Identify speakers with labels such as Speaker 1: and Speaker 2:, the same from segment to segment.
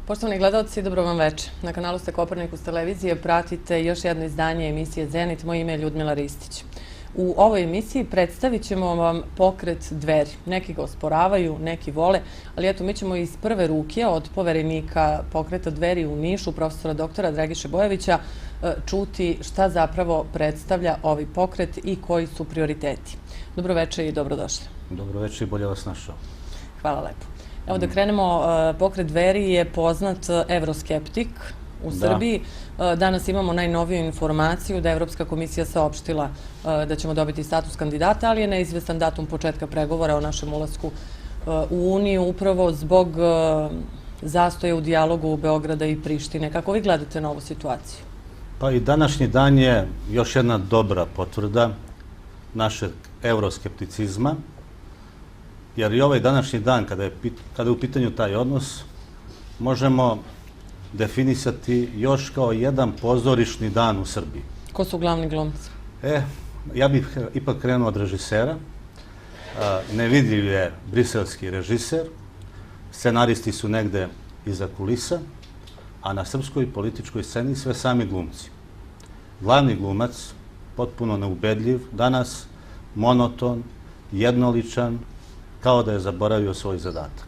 Speaker 1: Poštovani gledalci, dobro vam večer. Na kanalu ste Kopernikus televizije, pratite još jedno izdanje emisije Zenit. Moje ime je Ljudmila Ristić. U ovoj emisiji predstavit ćemo vam pokret Dveri. Neki ga osporavaju, neki vole, ali eto, mi ćemo iz prve ruke od poverenika pokreta Dveri u Nišu, profesora doktora Dragiše Bojovića, čuti šta zapravo predstavlja ovaj pokret i koji su prioriteti. Dobro večer i dobrodošli.
Speaker 2: Dobro večer i bolje vas našao.
Speaker 1: Hvala lepo. Evo da krenemo, pokret Dveri je poznat evroskeptik u Srbiji. Danas imamo najnoviju informaciju da je Evropska komisija saopštila da ćemo dobiti status kandidata, ali je neizvestan datum početka pregovora o našem ulasku u Uniju upravo zbog zastoja u dijalogu Beograda i Prištine. Kako vi gledate na ovu situaciju?
Speaker 2: Pa i današnji dan je još jedna dobra potvrda našeg evroskepticizma, jer i ovaj današnji dan, kada je u pitanju taj odnos, možemo definisati još kao jedan pozorišni dan u Srbiji.
Speaker 1: Ko su glavni glumci?
Speaker 2: Ja bih ipak krenuo od režisera. Nevidljiv je briselski režiser, scenaristi su negde iza kulisa, a na srpskoj političkoj sceni sve sami glumci. Glavni glumac, potpuno neubedljiv, danas monoton, jednoličan, kao da je zaboravio svoj zadatak.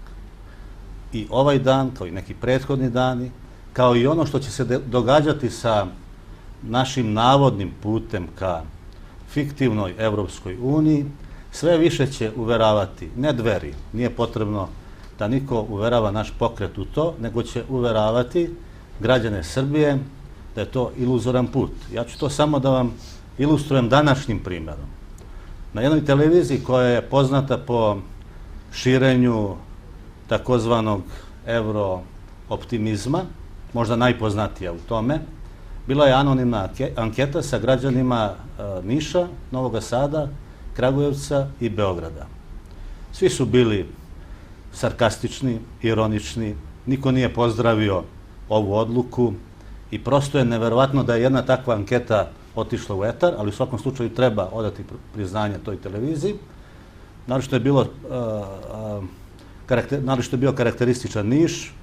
Speaker 2: I ovaj dan, kao i neki prethodni dani, kao i ono što će se događati sa našim navodnim putem ka fiktivnoj Evropskoj uniji, sve više će uveravati, ne Dveri, nije potrebno da niko uverava naš pokret u to, nego će uveravati građane Srbije da je to iluzoran put. Ja ću to samo da vam ilustrujem današnjim primjerom. Na jednoj televiziji koja je poznata po širenju takozvanog eurooptimizma, možda najpoznatija u tome, bila je anonimna anketa sa građanima Niša, Novog Sada, Kragujevca i Beograda. Svi su bili sarkastični, ironični, niko nije pozdravio ovu odluku i prosto je neverovatno da je jedna takva anketa otišla u etar, ali u svakom slučaju treba odati priznanje toj televiziji. Naročito je bio karakterističan Niš,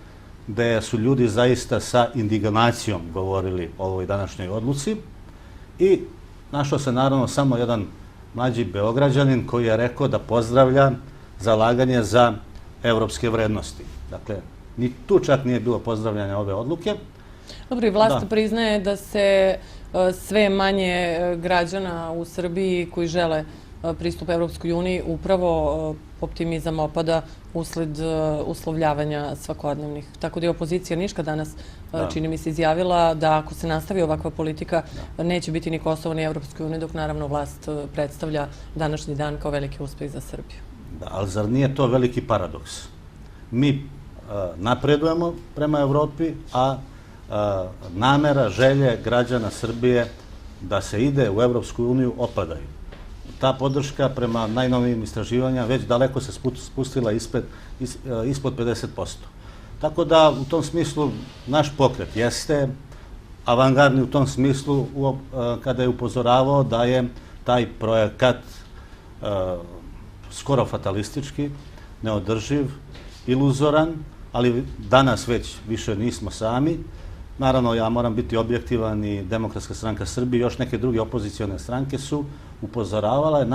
Speaker 2: gde su ljudi zaista sa indignacijom govorili o ovoj današnjoj odluci i našao se naravno samo jedan mlađi Beograđanin koji je rekao da pozdravlja zalaganje za evropske vrednosti. Dakle, ni tu čak nije bilo pozdravljanja ove odluke.
Speaker 1: Dobro, i vlast priznaje da se sve manje građana u Srbiji koji žele pristup Evropskoj uniji upravo optimizam opada usled uslovljavanja svakodnevnih. Tako da je opozicija Niška danas, čini mi se, izjavila da ako se nastavi ovakva politika, neće biti ni Kosovo ni Evropskoj uniji, dok naravno vlast predstavlja današnji dan kao veliki uspeh za Srbiju.
Speaker 2: Da, ali zar nije to veliki paradoks? Mi napredujemo prema Evropi, a namera, želje građana Srbije da se ide u Evropsku uniju opadaju. Ta podrška prema najnovijim istraživanjima već daleko se spustila ispod 50%. Tako da u tom smislu naš pokret jeste avangardni u tom smislu kada je upozoravao da je taj projekat skoro fatalistički, neodrživ, iluzoran, ali danas već više nismo sami. Naravno, ja moram biti objektivan i Demokratska stranka Srbije i još neke druge opozicione stranke su upozoravale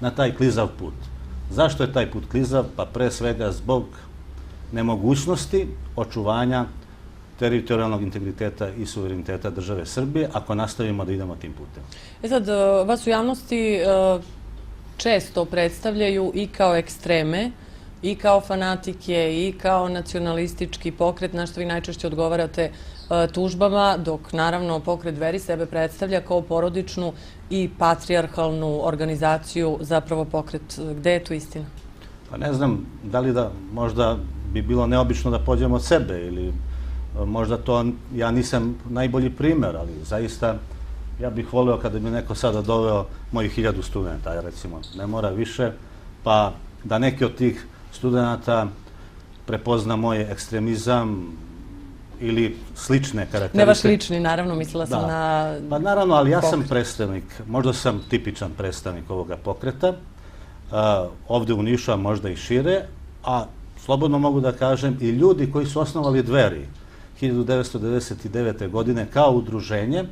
Speaker 2: na taj klizav put. Zašto je taj put klizav? Pa pre svega zbog nemogućnosti očuvanja teritorijalnog integriteta i suvereniteta države Srbije ako nastavimo da idemo tim putem.
Speaker 1: Sad, vas u javnosti često predstavljaju i kao ekstreme, i kao fanatike, i kao nacionalistički pokret, na što vi najčešće odgovarate tužbama, dok naravno pokret Dveri sebe predstavlja kao porodičnu i patrijarhalnu organizaciju, zapravo pokret. Gde je tu istina?
Speaker 2: Pa ne znam, da li da možda bi bilo neobično da pođemo od sebe ili možda to, ja nisam najbolji primer, ali zaista ja bih voleo kada bi neko sada doveo mojih 1000 studenta, recimo, ne mora više, pa da neki od tih studenta prepozna moj ekstremizam ili slične karakteristike.
Speaker 1: Ne vaš lični, naravno, mislila sam na...
Speaker 2: Pa naravno, ali ja sam predstavnik, možda sam tipičan predstavnik ovoga pokreta, ovde u Nišu, a možda i šire, a slobodno mogu da kažem, i ljudi koji su osnovali Dveri 1999. godine kao udruženje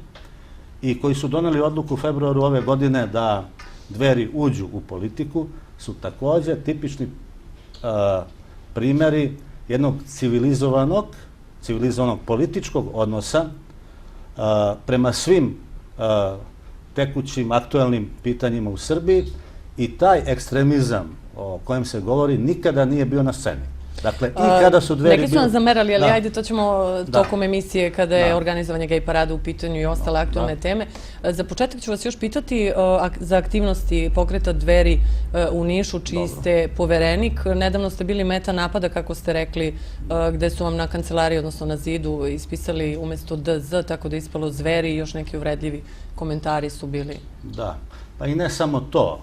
Speaker 2: i koji su doneli odluku u februaru ove godine da Dveri uđu u politiku, su također tipični primjeri jednog civilizovanog političkog odnosa prema svim tekućim, aktuelnim pitanjima u Srbiji, i taj ekstremizam o kojem se govori nikada nije bio na sceni. Dakle, i kada su Dveri...
Speaker 1: Neki su nam zamerali, ali ajde, to ćemo tokom emisije kada je organizovanje gej parada u pitanju i ostale aktualne teme. Za početak ću vas još pitati za aktivnosti pokreta Dveri u Nišu, čiji ste poverenik. Nedavno ste bili meta napada, kako ste rekli, gde su vam na kancelariji, odnosno na zidu, ispisali umjesto DZ, tako da je ispalo Zveri, i još neki uvredljivi komentari su bili.
Speaker 2: Da, pa i ne samo to.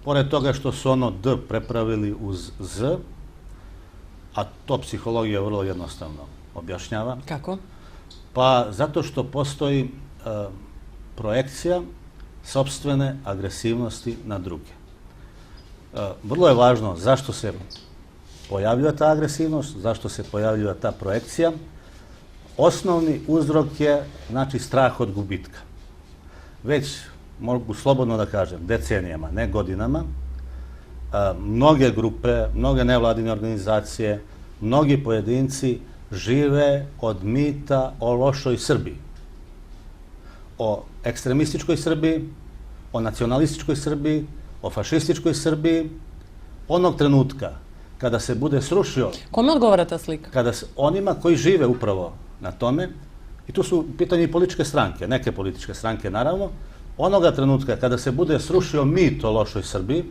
Speaker 2: Pored toga što su ono D prepravili uz Z, a to psihologija vrlo jednostavno objašnjava.
Speaker 1: Kako?
Speaker 2: Pa zato što postoji projekcija sopstvene agresivnosti na druge. Vrlo je važno zašto se pojavljuje ta agresivnost, zašto se pojavljuje ta projekcija. Osnovni uzrok je, znači, strah od gubitka. Već, mogu slobodno da kažem, decenijama, ne godinama, mnoge grupe, mnoge nevladine organizacije, mnogi pojedinci žive od mita o lošoj Srbiji. O ekstremističkoj Srbiji, o nacionalističkoj Srbiji, o fašističkoj Srbiji, onog trenutka kada se bude srušio...
Speaker 1: Kome odgovara ta slika?
Speaker 2: Onima koji žive upravo na tome, i tu su u pitanju i političke stranke, neke političke stranke naravno, onoga trenutka kada se bude srušio mit o lošoj Srbiji,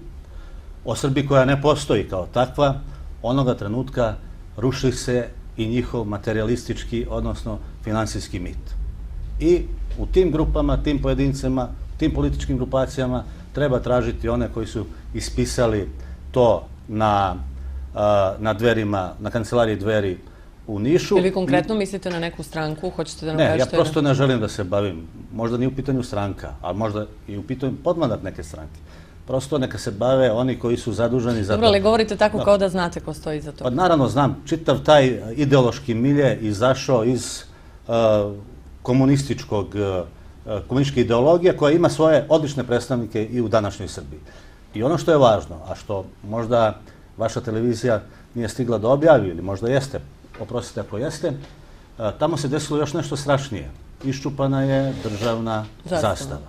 Speaker 2: o Srbiji koja ne postoji kao takva, onoga trenutka ruši se i njihov materialistički, odnosno finansijski mit. I u tim grupama, tim pojedincima, tim političkim grupacijama treba tražiti one koji su ispisali to na Dverima, na kancelariji Dveri u Nišu.
Speaker 1: Ili konkretno mislite na neku stranku? Hoćete da nam kažete?
Speaker 2: Ne, ja prosto ne želim da se bavim. Možda nije u pitanju stranka, ali možda i u pitanju podmladak neke stranke. Prosto neka se bave oni koji su zaduženi za to.
Speaker 1: Dobro, ali govorite tako kao da znate ko stoji za to.
Speaker 2: Pa naravno znam. Čitav taj ideološki milje izašao iz komunističke ideologije koja ima svoje odlične predstavnike i u današnjoj Srbiji. I ono što je važno, a što možda vaša televizija nije stigla da objavi, ili možda jeste, oprostite ako jeste, tamo se desilo još nešto strašnije. Iščupana je državna zastava.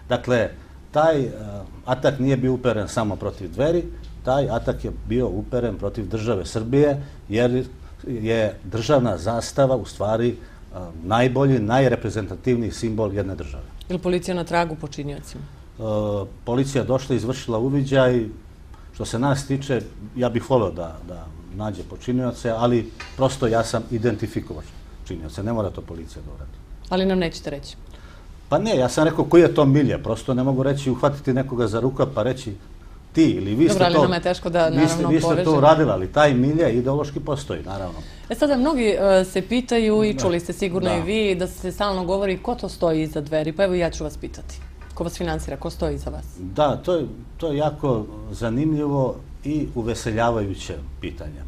Speaker 2: Dakle, taj atak nije bio uperen samo protiv Dveri, taj atak je bio uperen protiv države Srbije, jer je državna zastava u stvari najbolji, najreprezentativniji simbol jedne države.
Speaker 1: Ili policija na tragu počinjacima?
Speaker 2: Policija došla i izvršila uviđaj. Što se nas tiče, ja bih volio da nađe počinioce, ali prosto ja sam identifikovač činioce. Ne mora to policija da uradi.
Speaker 1: Ali nam nećete reći? Pa
Speaker 2: ne, ja sam rekao koji je to milje. Prosto ne mogu reći uhvatiti nekoga za rukav pa reći ti ili vi ste to...
Speaker 1: Dobro, ali nam je teško da naravno povežemo.
Speaker 2: Vi ste to uradili, ali taj milje ideološki postoji, naravno.
Speaker 1: Sada, mnogi se pitaju, i čuli ste sigurno i vi, da se stalno govori ko to stoji iza Dveri. Pa evo ja ću vas pitati. Ko vas finansira? Ko stoji iza vas?
Speaker 2: Da, to je jako zanimljivo i uveseljavajuće pitanje.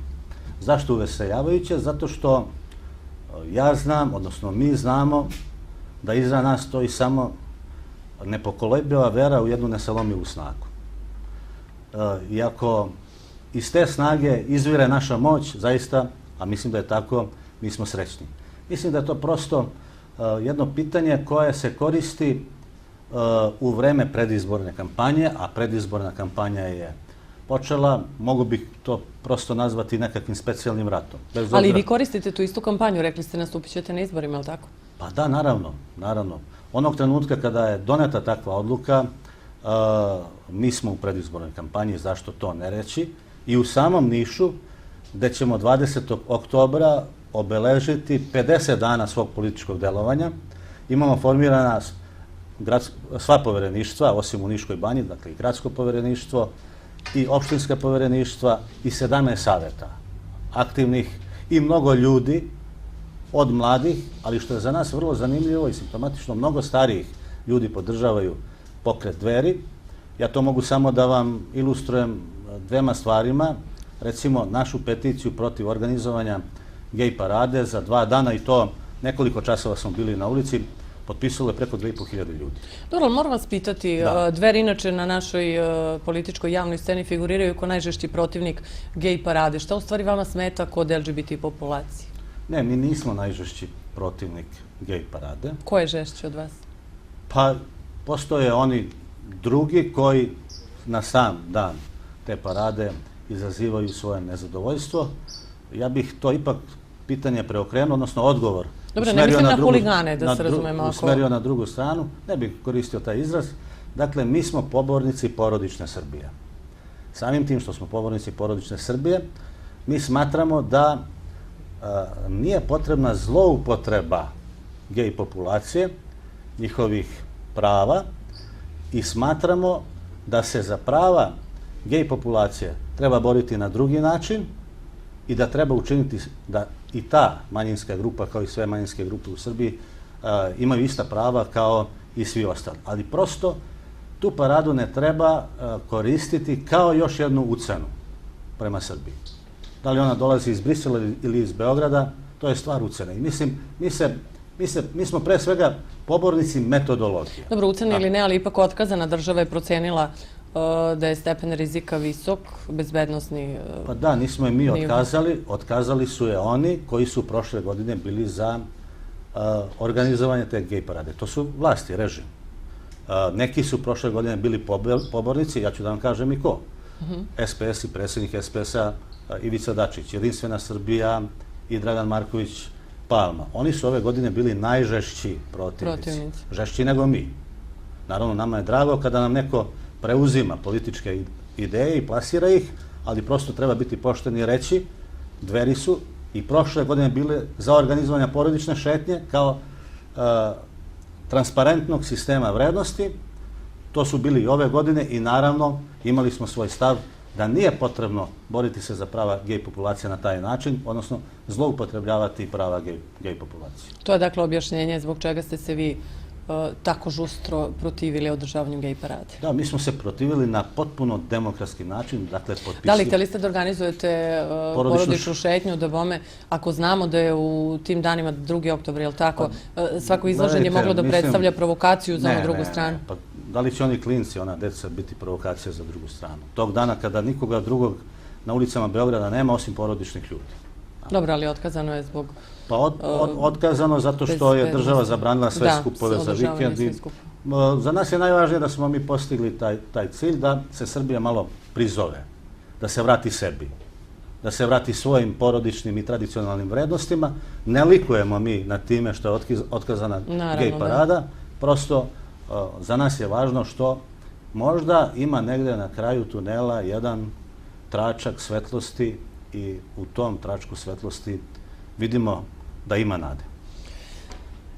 Speaker 2: Zašto uveseljavajuće? Zato što ja znam, odnosno mi znamo, da iza nas stoji samo nepokolebljiva vera u jednu nesalomivu snagu. I ako iz te snage izvire naša moć, zaista, a mislim da je tako, mi smo srećni. Mislim da je to prosto jedno pitanje koje se koristi u vreme predizborne kampanje, a predizborna kampanja je počela, mogu bih to prosto nazvati nekakvim specijalnim ratom.
Speaker 1: Ali vi koristite tu istu kampanju, rekli ste nastupit ćete na izborima, je li tako?
Speaker 2: Pa da, naravno. Onog trenutka kada je doneta takva odluka, mi smo u predizbornoj kampanji, zašto to ne reći, i u samom Nišu, gde ćemo 20. oktobra obeležiti 50 dana svog političkog delovanja. Imamo formirana sva povereništva, osim u Niškoj banji, dakle i gradsko povereništvo, i opštinska povereništva, i 17 saveta aktivnih, i mnogo ljudi, od mladih, ali što je za nas vrlo zanimljivo i simptomatično, mnogo starijih ljudi podržavaju pokret Dveri. Ja to mogu samo da vam ilustrujem dvema stvarima, recimo našu peticiju protiv organizovanja gej parade za 2 dana i to nekoliko časova smo bili na ulici, potpisalo je preko 2.500 ljudi.
Speaker 1: Dobro, ali moram vas pitati, Dveri inače na našoj političkoj javnoj sceni figuriraju kao najžešći protivnik gej parade. Šta u stvari vama smeta kod LGBT populacije?
Speaker 2: Ne, mi nismo najžešći protivnik gej parade.
Speaker 1: Ko je žešći od vas?
Speaker 2: Pa, postoje oni drugi koji na sam dan te parade izazivaju svoje nezadovoljstvo. Ja bih to ipak pitanje preokrenuo, odnosno odgovor
Speaker 1: dobro, ne mislim na huligane, da se razumemo.
Speaker 2: Usmerio na drugu stranu, ne bih koristio taj izraz. Dakle, mi smo pobornici porodične Srbije. Samim tim što smo pobornici porodične Srbije, mi smatramo da nije potrebna zloupotreba gej populacije, njihovih prava i smatramo da se za prava gej populacije treba boriti na drugi način i da treba učiniti da i ta manjinska grupa, kao i sve manjinske grupe u Srbiji, imaju ista prava kao i svi ostali. Ali prosto tu paradu ne treba koristiti kao još jednu ucenu prema Srbiji. Da li ona dolazi iz Brisela ili iz Beograda, to je stvar ucene. I mislim, mi smo pre svega pobornici metodologije.
Speaker 1: Dobro, ucene ili ne, ali ipak otkazana država je procenila da je stepen rizika visok, bezbednosni...
Speaker 2: Pa da, nismo je mi otkazali, otkazali su je oni koji su prošle godine bili za organizovanje te gej parade. To su vlasti, režim. Neki su prošle godine bili pobornici, ja ću da vam kažem i ko. SPS i predsjednik SPS-a Ivica Dačić, Jedinstvena Srbija i Dragan Marković Palma. Oni su ove godine bili najžešći protivnici. Žešći nego mi. Naravno, nama je drago kada nam neko preuzima političke ideje i plasira ih, ali prosto treba biti pošteni i reći, Dveri su i prošle godine bile za organizovanje porodične šetnje kao transparentnog sistema vrednosti. To su bili i ove godine i naravno imali smo svoj stav da nije potrebno boriti se za prava gej populacije na taj način, odnosno zloupotrebljavati prava gej populacije.
Speaker 1: To je dakle objašnjenje zbog čega ste se vi tako žustro protivili održavanju gej parade.
Speaker 2: Da, mi smo se protivili na potpuno demokratski način, dakle potpisali...
Speaker 1: Da li htjeli ste da organizujete porodičnu šetnju, da bome, ako znamo da je u tim danima 2. oktobar, je li tako, svako izlaženje moglo da predstavlja provokaciju za onu drugu stranu?
Speaker 2: Pa da li će oni klinci, ona deca, biti provokacija za drugu stranu? Tog dana kada nikoga drugog na ulicama Beograda nema osim porodičnih ljudi.
Speaker 1: Dobro, ali otkazano je zbog...
Speaker 2: Pa otkazano zato što je država zabranila sve skupove za vikend. Za nas je najvažnije da smo mi postigli taj cilj, da se Srbija malo prizove, da se vrati sebi, da se vrati svojim porodičnim i tradicionalnim vrednostima. Ne likujemo mi na time što je otkazana gej parada, prosto za nas je važno što možda ima negde na kraju tunela jedan tračak svetlosti i u tom tračku svetlosti vidimo da ima nade.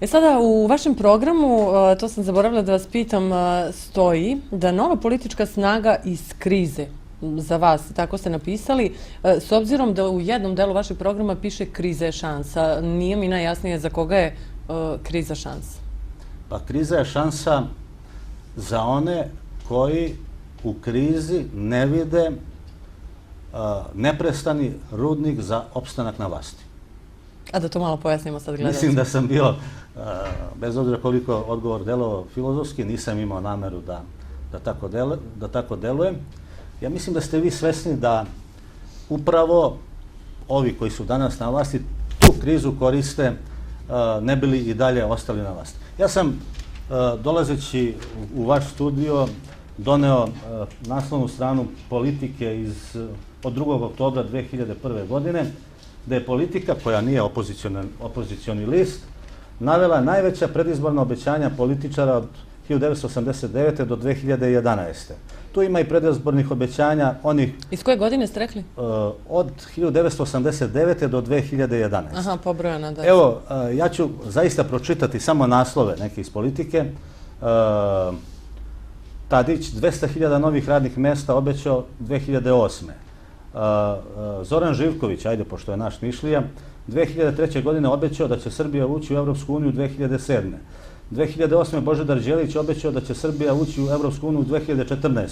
Speaker 1: Sada u vašem programu, to sam zaboravila da vas pitam, stoji da nova politička snaga iz krize za vas, tako ste napisali, s obzirom da u jednom delu vašeg programa piše kriza je šansa. Nije mi najjasnije za koga je kriza šansa.
Speaker 2: Pa kriza je šansa za one koji u krizi ne vide neprestani rudnik za opstanak na vlasti.
Speaker 1: A da to malo pojasnimo sad gledalci.
Speaker 2: Mislim da sam bio, bez obzira koliko odgovor delovao filozofski, nisam imao nameru da tako delujem. Ja mislim da ste vi svesni da upravo ovi koji su danas na vlasti tu krizu koriste ne bili i dalje ostali na vlasti. Ja sam, dolazeći u vaš studio, doneo naslovnu stranu Politike od 2. oktobra 2001. godine, da je Politika, koja nije opozicioni list, navela najveća predizborna obećanja političara od 1989. do 2011. Tu ima i predizbornih obećanja onih...
Speaker 1: Iz koje godine ste rekli?
Speaker 2: Od 1989. do 2011.
Speaker 1: Aha, pobrojana, da.
Speaker 2: Evo, ja ću zaista pročitati samo naslove neke iz Politike. Tadić, 200.000 novih radnih mesta obećao 2008. Zoran Živković, ajde, pošto je naš Nišlija, 2003. godine obećao da će Srbija ući u Evropsku uniju 2007. 2008. Božidar Đelić obećao da će Srbija ući u Evropsku uniju 2014.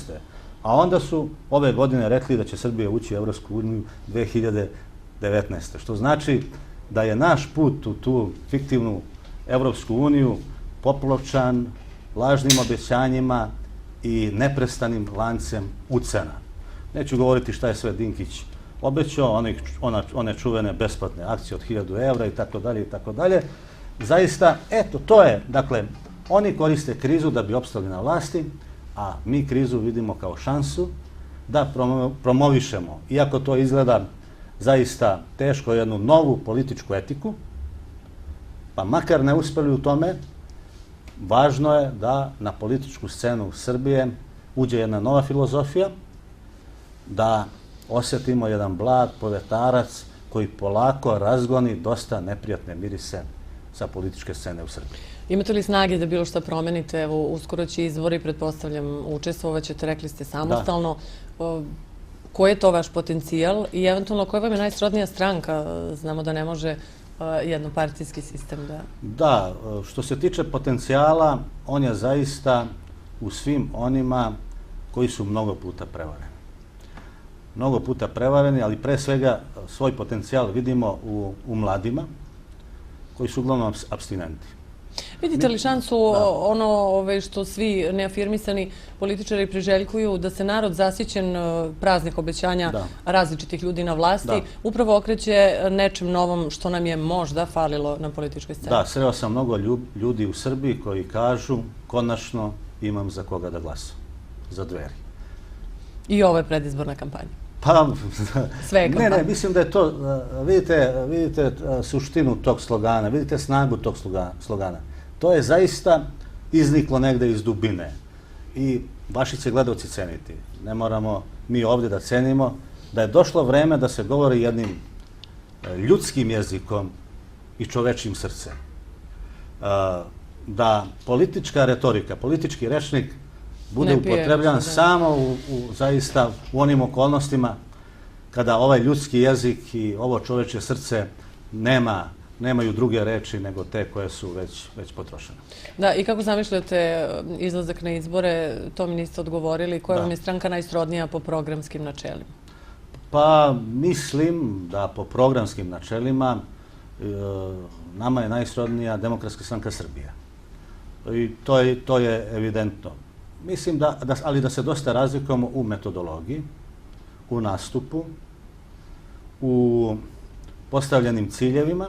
Speaker 2: A onda su ove godine rekli da će Srbija ući u Evropsku uniju 2019. Što znači da je naš put u tu fiktivnu Evropsku uniju popločan lažnim obećanjima i neprestanim lancem ucena. Neću govoriti šta je sve Dinkić obećao, one čuvene besplatne akcije od 1000 evra i tako dalje i tako dalje. Zaista, eto, to je, dakle, oni koriste krizu da bi opstali na vlasti, a mi krizu vidimo kao šansu da promovišemo, iako to izgleda zaista teško, jednu novu političku etiku, pa makar ne uspeli u tome, važno je da na političku scenu Srbije uđe jedna nova filozofija, da osjetimo jedan blag povetarac koji polako razgoni dosta neprijatne mirise sa političke scene u Srbiji.
Speaker 1: Imate li snage da bilo šta promenite? Evo, uskoro će izbori, pretpostavljam, učestvovaćete, rekli ste samostalno. Koji je to vaš potencijal i eventualno koja vam je najsrodnija stranka? Znamo da ne može jednopartijski sistem da...
Speaker 2: Da, što se tiče potencijala, on je zaista u svim onima koji su mnogo puta prevareni. Mnogo puta prevareni, ali pre svega svoj potencijal vidimo u mladima, koji su uglavnom apstinenti.
Speaker 1: Vidite li šansu ono što svi neafirmisani političari priželjkuju, da se narod zasićen praznih obećanja različitih ljudi na vlasti upravo okreće nečem novom što nam je možda falilo na političkoj sceni?
Speaker 2: Da, sreo sam mnogo ljudi u Srbiji koji kažu konačno imam za koga da glasam, za Dveri.
Speaker 1: I ovo je predizborna kampanja?
Speaker 2: Pa,
Speaker 1: sve je kampanja.
Speaker 2: Ne, mislim da je to, vidite suštinu tog slogana, vidite snagu tog slogana. To je zaista izniklo negde iz dubine i vaši će gledalci ceniti. Ne moramo mi ovdje da cenimo da je došlo vreme da se govori jednim ljudskim jezikom i čovečjim srcem. Da politička retorika, politički rečnik bude upotrebljan samo zaista u onim okolnostima kada ovaj ljudski jezik i ovo čovečje srce nemaju druge reči nego te koje su već potrošene.
Speaker 1: Da, i kako zamišljate izlazak na izbore, to mi niste odgovorili, koja vam je stranka najsrodnija po programskim načelima?
Speaker 2: Pa mislim da po programskim načelima nama je najsrodnija Demokratska stranka Srbije. I to je evidentno. Mislim ali da se dosta razlikujemo u metodologiji, u nastupu, u postavljenim ciljevima.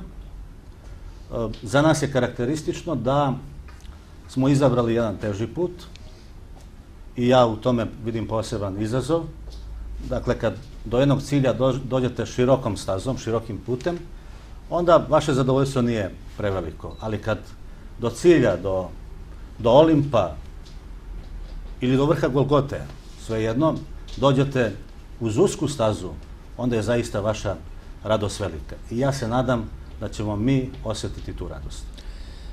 Speaker 2: Za nas je karakteristično da smo izabrali jedan teži put i ja u tome vidim poseban izazov. Dakle, kad do jednog cilja dođete širokom stazom, širokim putem, onda vaše zadovoljstvo nije preveliko. Ali kad do cilja, do Olimpa ili do vrha Golgote, svejedno, dođete uz usku stazu, onda je zaista vaša radost velika. I ja se nadam da ćemo mi osjetiti tu radost.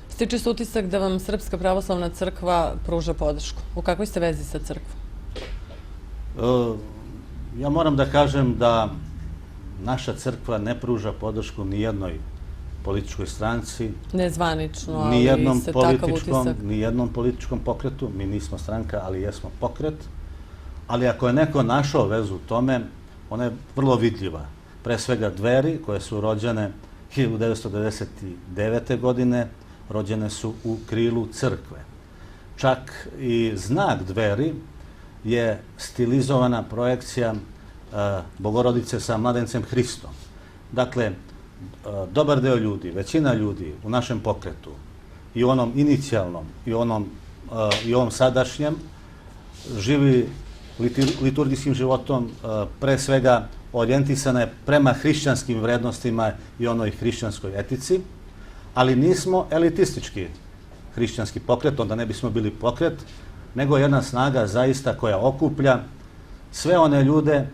Speaker 1: Stiče se utisak da vam Srpska pravoslavna crkva pruža podršku. U kakvoj ste vezi sa crkvom?
Speaker 2: Ja moram da kažem da naša crkva ne pruža podršku ni jednoj političkoj stranci,
Speaker 1: nezvanično, ali se takav utisak.
Speaker 2: Ni jednom političkom pokretu. Mi nismo stranka, ali jesmo pokret. Ali ako je neko našao vezu u tome, ona je vrlo vidljiva. Pre svega Dveri, koje su rođene 1999. godine, rođene su u krilu crkve. Čak i znak Dveri je stilizovana projekcija Bogorodice sa mladencem Hristom. Dakle, dobar deo ljudi, većina ljudi u našem pokretu i u onom inicijalnom i ovom sadašnjem živi liturgijskim životom, pre svega orijentisana je prema hrišćanskim vrednostima i onoj hrišćanskoj etici, ali nismo elitistički hrišćanski pokret, onda ne bismo bili pokret, nego jedna snaga zaista koja okuplja sve one ljude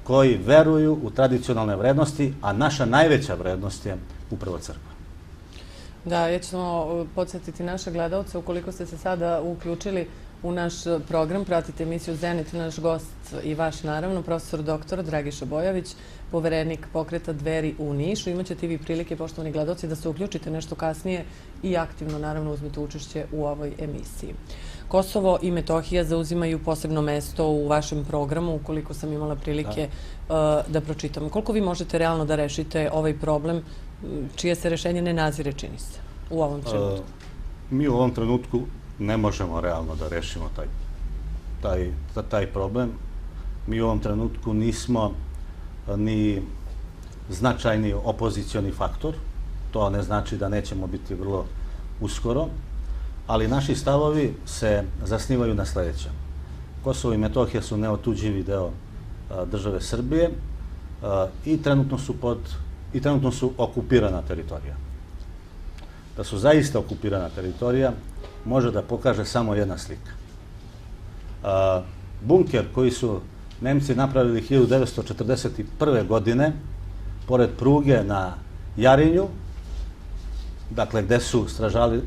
Speaker 2: koji veruju u tradicionalne vrednosti, a naša najveća vrednost je upravo crkva.
Speaker 1: Da, ja ćemo podsjetiti naše gledalce, ukoliko ste se sada uključili u naš program. Pratite emisiju Zenit, naš gost i vaš naravno, profesor doktor Dragiša Bojović, poverenik pokreta Dveri u Nišu. Imaćete i vi prilike, poštovani gledaoci, da se uključite nešto kasnije i aktivno naravno uzmete učešće u ovoj emisiji. Kosovo i Metohija zauzimaju posebno mesto u vašem programu, ukoliko sam imala prilike da pročitam. Koliko vi možete realno da rešite ovaj problem, čije se rešenje ne nazire, čini se, u ovom trenutku?
Speaker 2: Mi u ovom trenutku ne možemo realno da rešimo taj problem. Mi u ovom trenutku nismo ni značajni opozicioni faktor. To ne znači da nećemo biti vrlo uskoro, ali naši stavovi se zasnivaju na sljedećem. Kosovo i Metohija su neotuđivi deo države Srbije i trenutno su okupirana teritorija. Da su zaista okupirana teritorija može da pokaže samo jedna slika. Bunker koji su Nemci napravili 1941. godine pored pruge na Jarinju, dakle gde su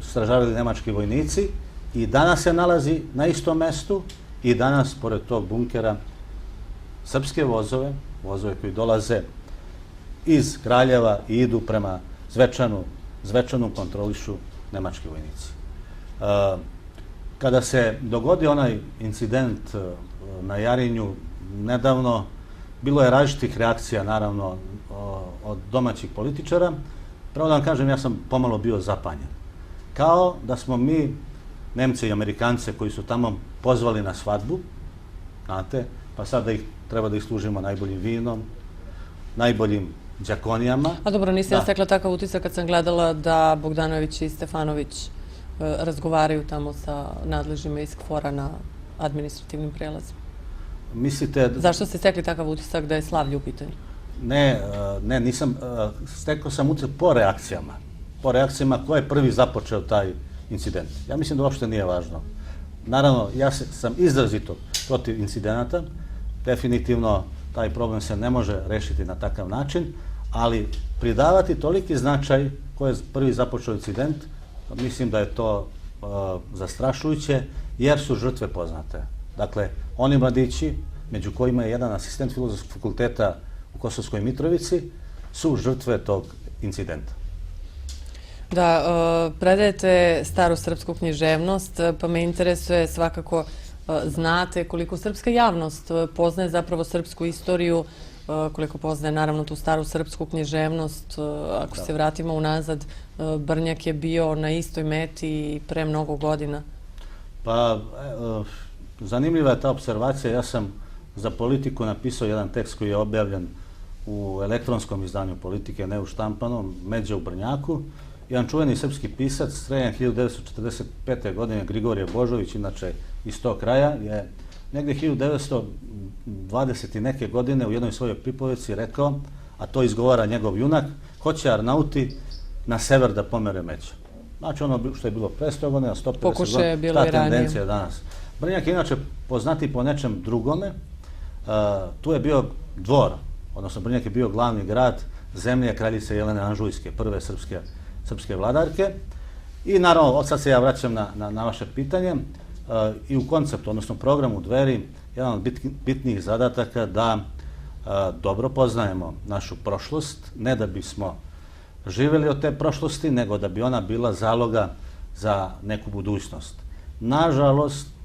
Speaker 2: stražarili nemački vojnici, i danas se nalazi na istom mestu i danas pored tog bunkera srpske vozove koji dolaze iz Kraljeva i idu prema Zvečanu kontrolišu nemački vojnici. Kada se dogodi onaj incident na Jarinju nedavno, bilo je različitih reakcija, naravno, od domaćih političara. Pravo da vam kažem, ja sam pomalo bio zapanjen. Kao da smo mi, Nemce i Amerikance koji su tamo pozvali na svadbu, znate, pa sad treba da ih služimo najboljim vinom, najboljim đakonijama.
Speaker 1: A dobro, nisam ja stekla takav utisak kad sam gledala da Bogdanović i Stefanović razgovaraju tamo sa nadležnjima iz KFOR-a na administrativnim prelazima.
Speaker 2: Mislite...
Speaker 1: Zašto ste stekli takav utisak da je slavlje u pitanju?
Speaker 2: Ne, nisam. Stekao sam utisak po reakcijama. Po reakcijama ko je prvi započeo taj incident. Ja mislim da uopšte nije važno. Naravno, ja sam izrazito protiv incidenata. Definitivno taj problem se ne može rešiti na takav način, ali pridavati toliki značaj ko je prvi započeo incident, mislim da je to zastrašujuće, jer su žrtve poznate. Dakle, oni mladići, među kojima je jedan asistent Filozofskog fakulteta u Kosovskoj Mitrovici, su žrtve tog incidenta.
Speaker 1: Da, predajete staru srpsku književnost, pa me interesuje svakako, znate koliko srpska javnost poznaje zapravo srpsku istoriju, koliko poznaje naravno tu staru srpsku književnost. Ako se vratimo unazad, Brnjak je bio na istoj meti pre mnogo godina.
Speaker 2: Pa, zanimljiva je ta observacija. Ja sam za Politiku napisao jedan tekst koji je objavljen u elektronskom izdanju Politike, ne u štampanom, Međa u Brnjaku. Jedan čuveni srpski pisac, streljan 1945. godine, Grigorije Božović, inače iz tog kraja, je negde 1920. neke godine u jednoj svojoj pripovedci rekao, a to izgovara njegov junak, hoće Arnauti na sever da pomere Međa. Znači ono što je bilo pre 100 godina, 150 godina, ta tendencija je danas. Brnjak je inače poznati po nečem drugome. Tu je bio dvor, odnosno Brnjak je bio glavni grad zemlje kraljice Jelene Anžujske, prve srpske vladarke. I naravno, od sad se ja vraćam na vaše pitanje, i u konceptu, odnosno programu Dveri, jedan od bitnijih zadataka da dobro poznajemo našu prošlost, ne da bismo živjeli od te prošlosti, nego da bi ona bila zaloga za neku budućnost.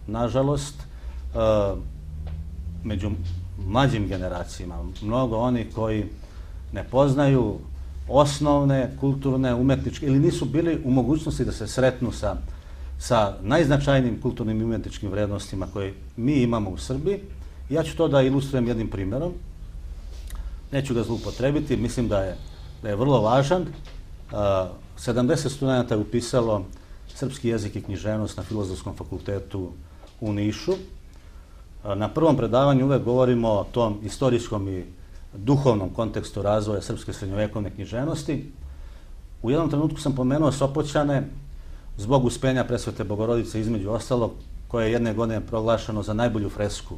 Speaker 2: Nažalost, među mlađim generacijama, mnogo oni koji ne poznaju osnovne, kulturne, umetničke, ili nisu bili u mogućnosti da se sretnu sa najznačajnijim kulturnim i umetničkim vrednostima koje mi imamo u Srbiji. Ja ću to da ilustrujem jednim primjerom. Neću ga zloupotrebiti, mislim da je vrlo važan. 70 studenta je upisalo srpski jezik i književnost na Filozofskom fakultetu u Nišu. Na prvom predavanju uvek govorimo o tom istorijskom i duhovnom kontekstu razvoja srpske srednjovekovne književnosti. U jednom trenutku sam pomenuo Sopoćane zbog uspenja Presvete Bogorodice, između ostalog, koje je jedne godine proglašeno za najbolju fresku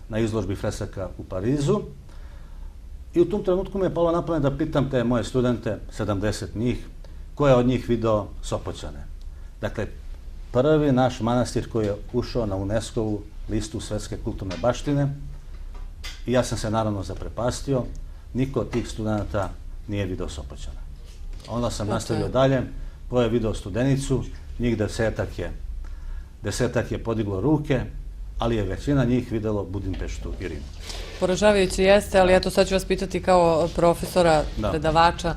Speaker 2: na izložbi fresaka u Parizu. I u tom trenutku mi je palo na pamet da pitam te moje studente, 70 njih, ko je od njih video Sopoćane. Dakle, prvi naš manastir koji je ušao na UNESCO-vu listu Svetske kulturne baštine i ja sam se naravno zaprepastio. Niko od tih studenta nije video Sopoćana. Onda sam nastavio dalje, ko je video Studenicu, njih desetak je podiglo ruke, ali je većina njih videlo Budimpeštu i Rim.
Speaker 1: Poražavajuće jeste, ali eto sad ću vas pitati kao profesora, predavača,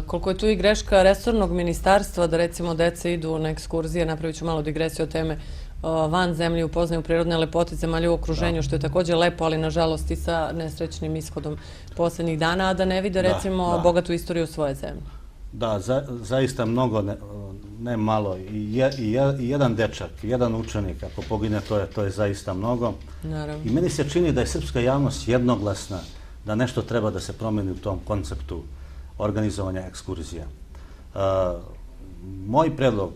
Speaker 1: koliko je tu i greška resornog ministarstva da recimo deca idu na ekskurzije, napravit ću malo digresiju o teme, van zemlje, upoznaju prirodne lepote zemalja u okruženju, što je također lepo, ali nažalost i sa nesrećnim ishodom posljednjih dana, a da ne vide recimo bogatu istoriju svoje zemlje.
Speaker 2: Da, zaista mnogo, ne malo, i jedan dečak, jedan učenik, ako pogine, to je zaista mnogo.
Speaker 1: Naravno.
Speaker 2: I meni se čini da je srpska javnost jednoglasna da nešto treba da se promeni u tom konceptu organizovanja ekskurzija. Moj predlog,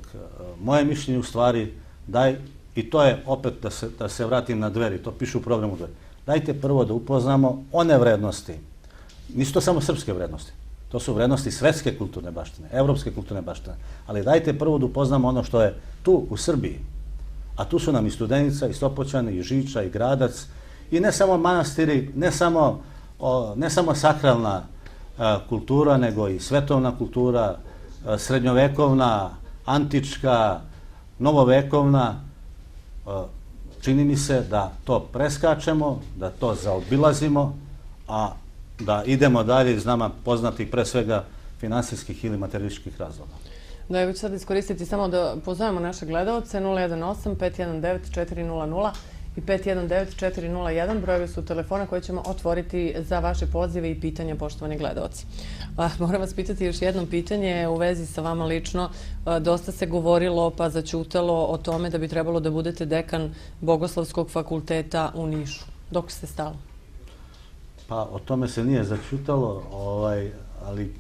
Speaker 2: moje mišljenje u stvari, i to je opet da se vratim na Dveri, to piše u programu Dveri, dajte prvo da upoznamo one vrednosti, nisu to samo srpske vrednosti, to su vrednosti svetske kulturne baštine, evropske kulturne baštine, ali dajte prvo da upoznamo ono što je tu u Srbiji, a tu su nam i Studenica, i Sopoćani, i Žiča, i Gradac, i ne samo manastiri, ne samo sakralna kultura, nego i svetovna kultura, srednjovekovna, antička, novovekovna. Čini mi se da to preskačemo, da to zaobilazimo, a da idemo dalje iz nama poznatih pre svega finansijskih ili materijalističkih razloga.
Speaker 1: Da, evo ću sad iskoristiti samo da pozovemo naše gledalce 018-519-400 i 519-401. Brojevi su telefona koje ćemo otvoriti za vaše pozive i pitanja, poštovani gledalci. Moram vas pitati još jedno pitanje u vezi sa vama lično. Dosta se govorilo pa zaćutalo o tome da bi trebalo da budete dekan Bogoslovskog fakulteta u Nišu. Dok ste stali?
Speaker 2: Pa o tome se nije zaćutalo, ali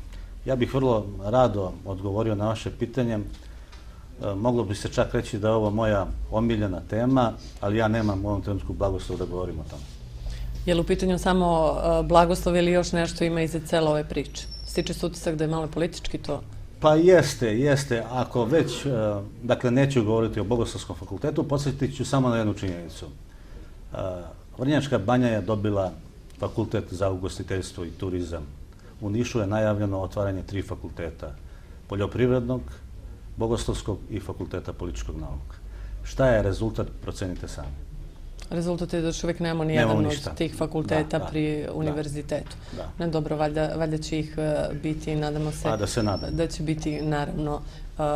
Speaker 2: ja bih vrlo rado odgovorio na vaše pitanje. Moglo bi se čak reći da je ovo moja omiljena tema, ali ja nemam u ovom trenutku blagoslov da govorim o tome.
Speaker 1: Je li u pitanju samo blagoslov ili još nešto ima iza cele ove priče? Stiče se utisak da je malo politički to?
Speaker 2: Pa jeste. Ako već, dakle, neću govoriti o Bogoslovskom fakultetu, podsjetit ću samo na jednu činjenicu. Vrnjačka Banja je dobila fakultet za ugostiteljstvo i turizam. U Nišu je najavljeno otvaranje 3 fakulteta. Poljoprivrednog, Bogoslovskog i Fakulteta političkog nauka. Šta je rezultat, procenite sami.
Speaker 1: Rezultat je da još uvijek nemamo nijedan od tih fakulteta pri univerzitetu. Ne, dobro, valjda će ih biti, nadamo se da će biti naravno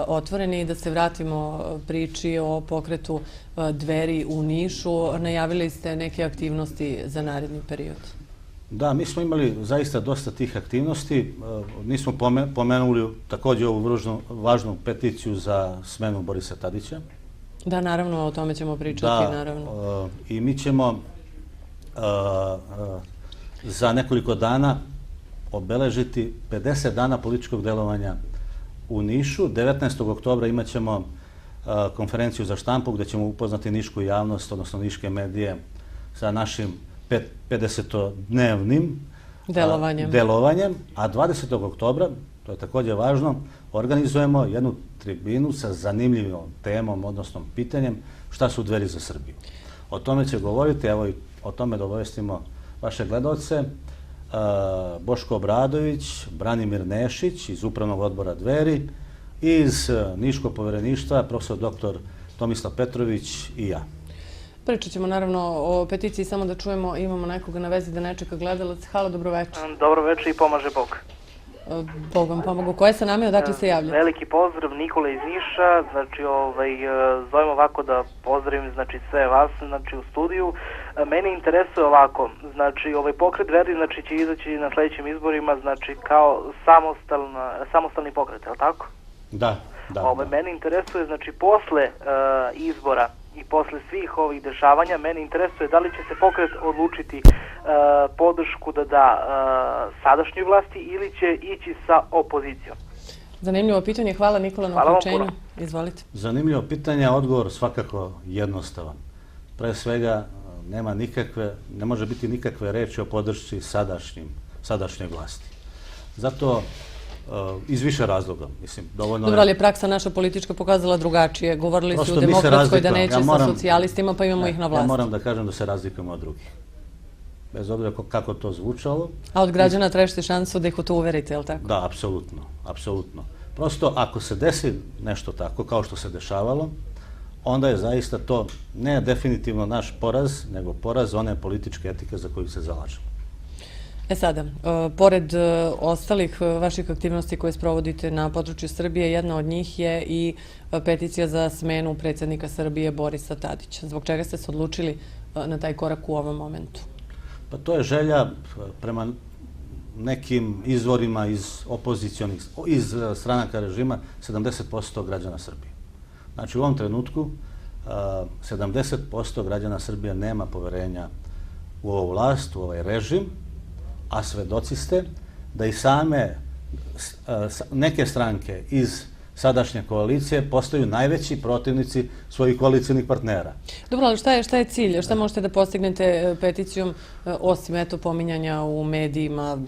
Speaker 1: otvoreni. I da se vratimo priči o pokretu Dveri u Nišu. Najavili ste neke aktivnosti za naredni period.
Speaker 2: Da, mi smo imali zaista dosta tih aktivnosti. Nismo pomenuli također ovu važnu peticiju za smenu Borisa Tadića.
Speaker 1: Da, naravno, o tome ćemo pričati, naravno.
Speaker 2: I mi ćemo za nekoliko dana obeležiti 50 dana političkog delovanja u Nišu. 19. oktobra imat ćemo konferenciju za štampu gdje ćemo upoznati nišku javnost, odnosno niške medije, sa našim 50-dnevnim delovanjem, a 20. oktobra, to je također važno, organizujemo jednu tribinu sa zanimljivom temom, odnosno pitanjem šta su Dveri za Srbiju. O tome će govoriti, evo i o tome da obavestimo vaše gledalce, Boško Obradović, Branimir Nešić iz Upravnog odbora Dveri, iz Niškog povereništva, profesor dr. Tomislav Petrović i ja.
Speaker 1: Pričat ćemo naravno o peticiji, samo da čujemo, imamo nekoga na vezi da ne čeka gledalac. Halo, dobroveče.
Speaker 3: Dobroveče i pomaže Bog.
Speaker 1: Bog vam pomogu. Ko je sa nama i odakle se javlja?
Speaker 3: Veliki pozdrav, Nikola iz Niša. Znači, zovem ovako da pozdravim sve vas u studiju. Mene interesuje ovako, znači, pokret Dveri će izaći na sljedećim izborima, znači, kao samostalni pokret, je li tako?
Speaker 2: Da.
Speaker 3: Mene interesuje, znači, posle izbora i posle svih ovih dešavanja, mene interesuje da li će se pokret odlučiti podršku da da sadašnjoj vlasti ili će ići sa opozicijom.
Speaker 1: Zanimljivo pitanje. Hvala Nikola na uključenju. Izvolite.
Speaker 2: Zanimljivo pitanje, odgovor svakako jednostavan. Pre svega ne može biti nikakve reči o podršci sadašnjoj vlasti. Zato iz više razloga. Mislim, dovoljno
Speaker 1: Dobro, ali je praksa naša politička pokazala drugačije. Govorili su
Speaker 2: Prosto
Speaker 1: u
Speaker 2: mi se
Speaker 1: Demokratskoj da
Speaker 2: razlikujemo.
Speaker 1: neće sa socijalistima, pa imamo ih na
Speaker 2: Ja
Speaker 1: vlasti.
Speaker 2: moram da kažem da se razlikujemo od drugih. Bez obzira kako to zvučalo.
Speaker 1: A od građana tražite šansu da ih u to uverite, je li tako?
Speaker 2: Da, apsolutno, apsolutno. Prosto, ako se desi nešto tako, kao što se dešavalo, onda je zaista to ne definitivno naš poraz, nego poraz one političke etike za koju se zalažemo.
Speaker 1: E sada, pored ostalih vaših aktivnosti koje sprovodite na području Srbije, jedna od njih je i peticija za smenu predsjednika Srbije Borisa Tadića. Zbog čega ste se odlučili na taj korak u ovom momentu?
Speaker 2: Pa to je želja prema nekim izvorima iz opozicionih, iz stranaka režima, 70% građana Srbije. Znači, u ovom trenutku 70% građana Srbije nema poverenja u ovu vlast, u ovaj režim, a svedoci ste da i same neke stranke iz sadašnje koalicije postaju najveći protivnici svojih koalicijnih partnera.
Speaker 1: Dobro, ali šta je cilj? Šta možete da postignete peticijom osim eto pominjanja u medijima?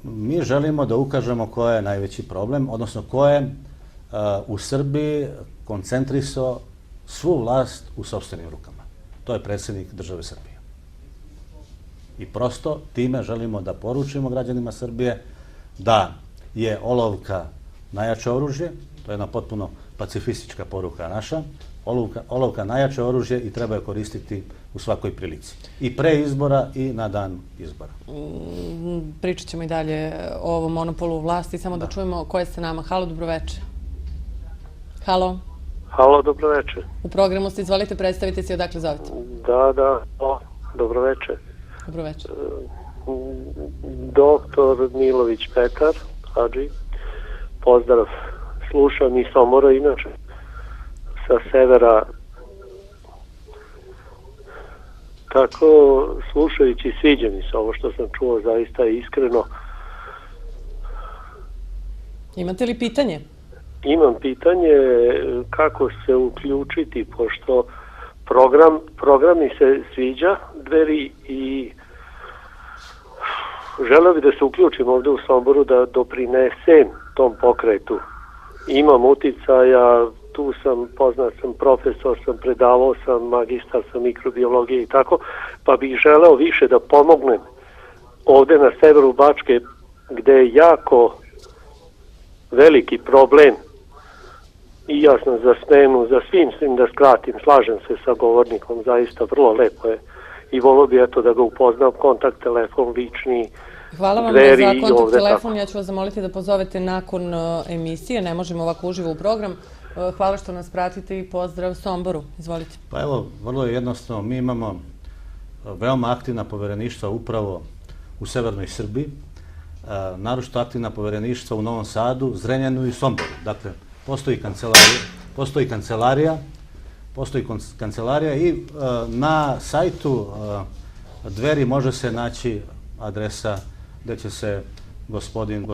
Speaker 2: Mi želimo da ukažemo ko je najveći problem, odnosno ko je u Srbiji koncentrisao svu vlast u sopstvenim rukama. To je predsjednik države Srbije. I prosto time želimo da poručimo građanima Srbije da je olovka najjače oružje, to je jedna potpuno pacifistička poruka naša, olovka najjače oružje i treba je koristiti u svakoj prilici. I pre izbora i na dan izbora.
Speaker 1: Pričat ćemo i dalje o ovom monopolu vlasti, samo da čujemo ko je sa nama. Halo, dobroveče. Halo.
Speaker 4: Halo, dobroveče.
Speaker 1: U programu ste, izvolite, predstavite se i odakle zovete.
Speaker 4: Da, dobroveče.
Speaker 1: Dobroveče.
Speaker 4: Doktor Milović Petar, Hadži, pozdrav. Slušam iz Sombora, inače, sa severa. Tako, slušajući, sviđa mi se ovo što sam čuo, zaista iskreno.
Speaker 1: Imate li pitanje?
Speaker 4: Imam pitanje kako se uključiti, pošto program mi se sviđa, Dveri, i želeo bih da se uključim ovdje u Somboru da doprinesem tom pokretu. Imam uticaja, tu sam, poznat sam, profesor sam, predavao sam, magistar sam mikrobiologije i tako, pa bih želeo više da pomognem ovdje na severu Bačke, gde je jako veliki problem. I ja sam za smenu, za svim da skratim, slažem se sa govornikom, zaista vrlo lepo je. I volio bi eto da ga upoznam, kontakt, telefon, lični,
Speaker 1: Hvala vam
Speaker 4: Dveri
Speaker 1: za
Speaker 4: i
Speaker 1: kontakt
Speaker 4: ovde
Speaker 1: telefon.
Speaker 4: tako.
Speaker 1: Ja ću vas zamoliti da pozovete nakon emisije. Ne možemo ovako uživo u program. Hvala što nas pratite i pozdrav Somboru. Izvolite.
Speaker 2: Pa evo, vrlo je jednostavno. Mi imamo veoma aktivna povereništva upravo u severnoj Srbiji, naročito aktivna povereništva u Novom Sadu, Zrenjaninu i Somboru. Dakle, postoji kancelarija i na sajtu Dveri može se naći adresa gde će se gospodin